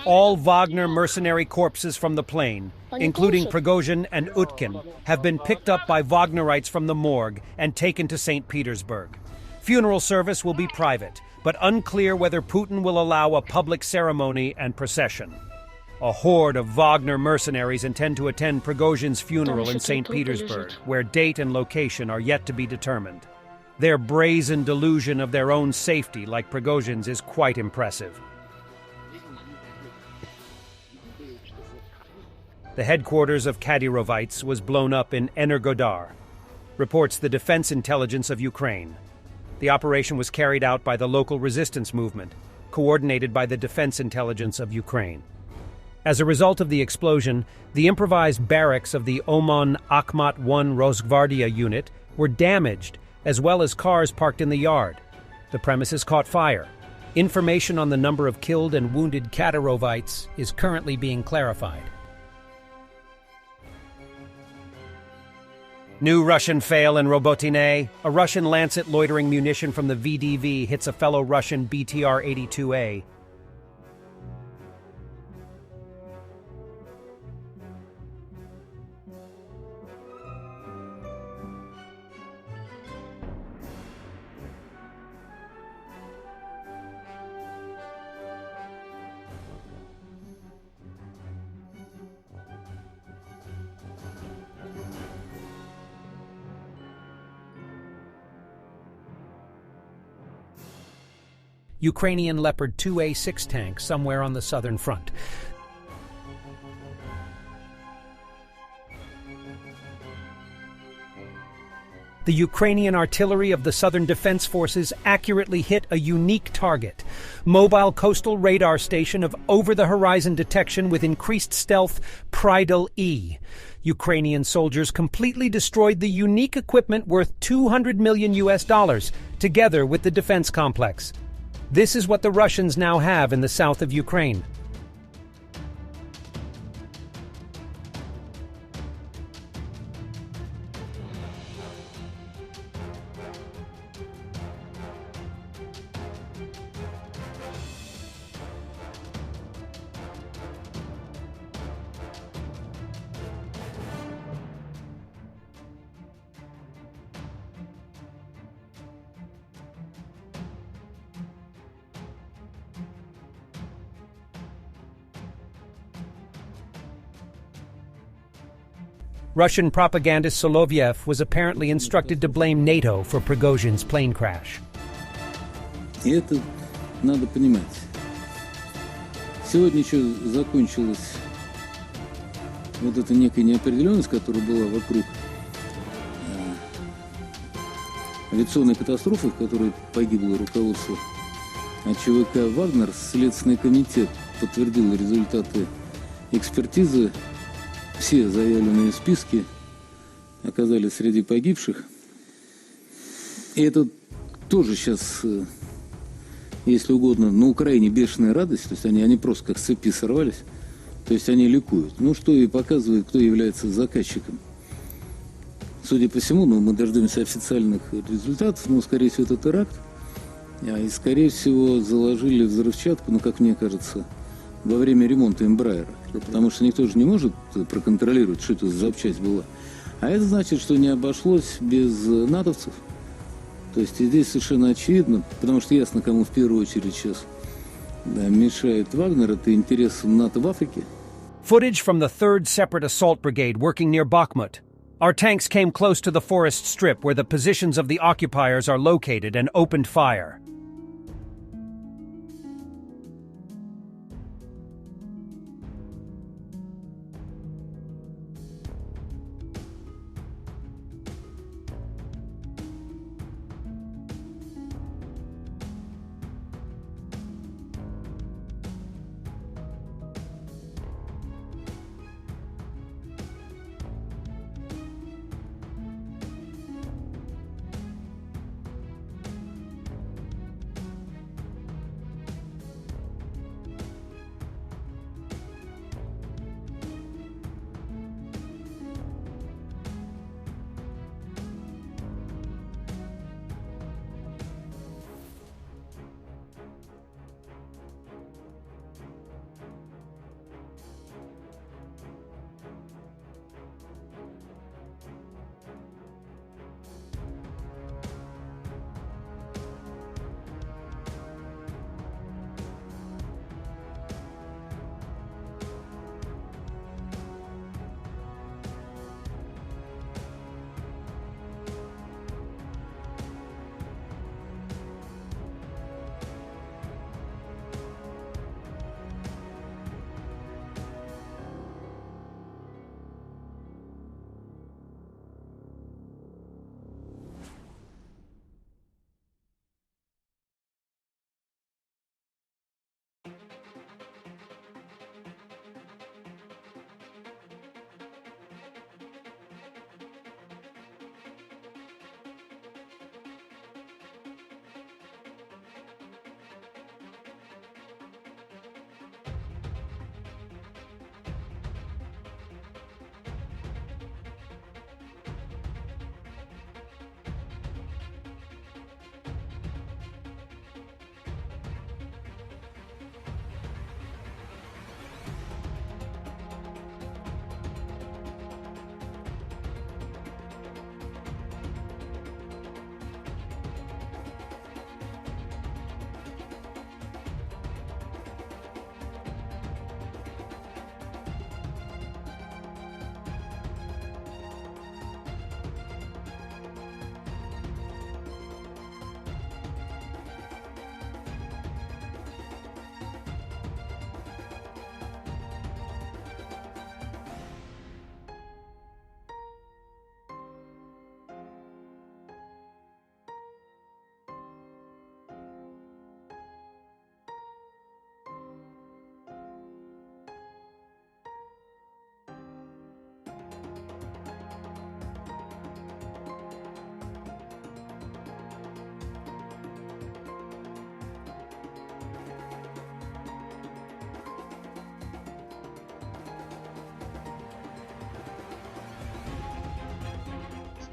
All Wagner mercenary corpses from the plane, including Prigozhin and Utkin, have been picked up by Wagnerites from the morgue and taken to St. Petersburg. Funeral service will be private, but unclear whether Putin will allow a public ceremony and procession. A horde of Wagner mercenaries intend to attend Prigozhin's funeral in St. Petersburg, where date and location are yet to be determined. Their brazen delusion of their own safety, like Prigozhin's, is quite impressive. The headquarters of Kadyrovites was blown up in Energodar, reports the Defense Intelligence of Ukraine. The operation was carried out by the local resistance movement, coordinated by the Defense Intelligence of Ukraine. As a result of the explosion, the improvised barracks of the Oman Bakhmut 1 Rosgvardia unit were damaged, as well as cars parked in the yard. The premises caught fire. Information on the number of killed and wounded Kadyrovites is currently being clarified. New Russian fail in Robotine. A Russian Lancet loitering munition from the VDV hits a fellow Russian BTR-82A. Ukrainian Leopard 2A6 tank somewhere on the southern front. The Ukrainian artillery of the Southern Defense Forces accurately hit a unique target, mobile coastal radar station of over-the-horizon detection with increased stealth, Prydal-E. Ukrainian soldiers completely destroyed the unique equipment worth $200 million together with the defense complex. This is what the Russians now have in the south of Ukraine. Russian propagandist Solovyev was apparently instructed to blame NATO for Prigozhin's plane crash. И это надо понимать. Сегодня еще закончилась вот эта некая неопределенность, которая была вокруг авиационной катастрофы, в которой погибло руководство ЧВК «Вагнер». Следственный комитет подтвердил результаты экспертизы. Все заявленные списки оказались среди погибших. И это тоже сейчас, если угодно, на Украине бешеная радость. То есть они просто как с цепи сорвались. То есть они ликуют. Ну, что и показывает, кто является заказчиком. Судя по всему, мы дождемся официальных результатов, но, скорее всего, это теракт. И, скорее всего, заложили взрывчатку, как мне кажется, во время ремонта Эмбраера. Потому что никто же не может проконтролировать, что это за запчасть была. А это значит, что не обошлось без натовцев. То есть и здесь совершенно очевидно, потому что ясно, кому в первую очередь сейчас мешает Вагнер, это интересам НАТО в Африке. Footage from the 3rd Separate Assault Brigade working near Bakhmut. Our tanks came close to the forest strip where the positions of the occupiers are located and opened fire.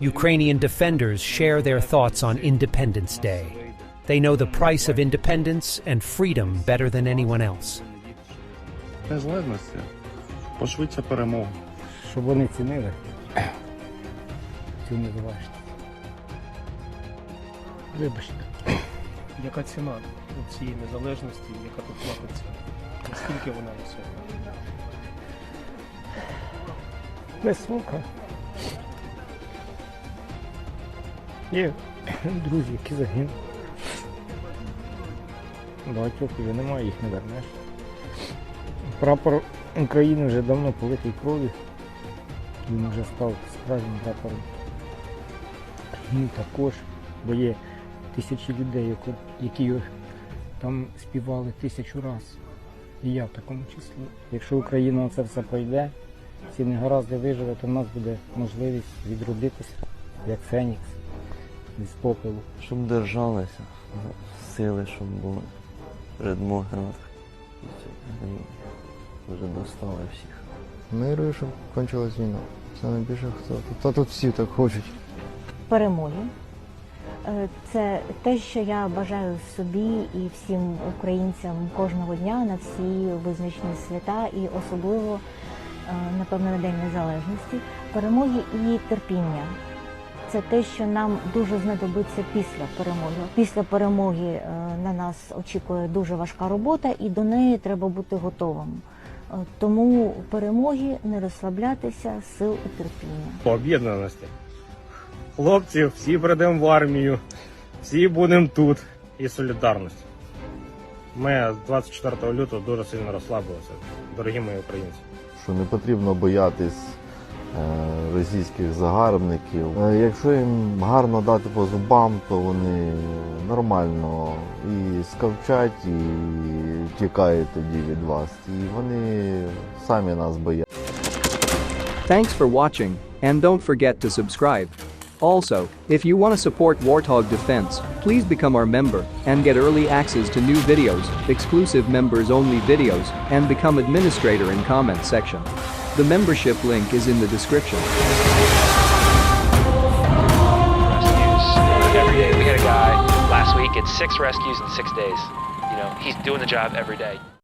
Ukrainian defenders share their thoughts on Independence Day. They know the price of independence and freedom better than anyone else. Незалежності, пошвидше перемогу. Щоб вони цінили цю незалежність. Вибачте. Яка ціна цієї незалежності, яка тут платиться? Наскільки вона висока? Висока. Є друзі, які загинули. Багатьох вже немає, їх не вернеш. Прапор України вже давно политий кров'ю. Він вже став справжнім прапором. Ну також, бо є тисячі людей, які там співали 1000 разів. І я в такому числі. Якщо Україна це все пройде, ці негаразди виживе, то в нас буде можливість відродитися, як Фенікс, із попелу. Щоб держалися, сили, щоб були передмоги над вже достали всіх. Миру, щоб кончилась війна. Це найбільше хто. Та тут всі так хочуть. Перемоги. Це те, що я бажаю собі і всім українцям кожного дня на всі визначні свята і особливо, напевно, на День Незалежності. Перемоги і терпіння. Це те, що нам дуже знадобиться після перемоги. Після перемоги на нас очікує дуже важка робота і до неї треба бути готовим. Тому перемоги, не розслаблятися, сил і терпіння. Об'єднаності. Хлопці, всі прийдемо в армію, всі будемо тут. І солідарність. Ми з 24 лютого дуже сильно розслабилися, дорогі мої українці. Що не потрібно боятись російських загарбників. Якщо їм гарно дати по зубам, то вони нормально і скавчать, і тікають тоді від вас. І вони самі нас бояться. Thanks for watching, and don't forget to subscribe. Also, if you want to support Warthog Defense, please become our member and get early access to new videos, exclusive members-only videos, and become administrator in comment section. The membership link is in the description. Rescues every day. We had a guy last week, it's 6 rescues in 6 days. You know, he's doing the job every day.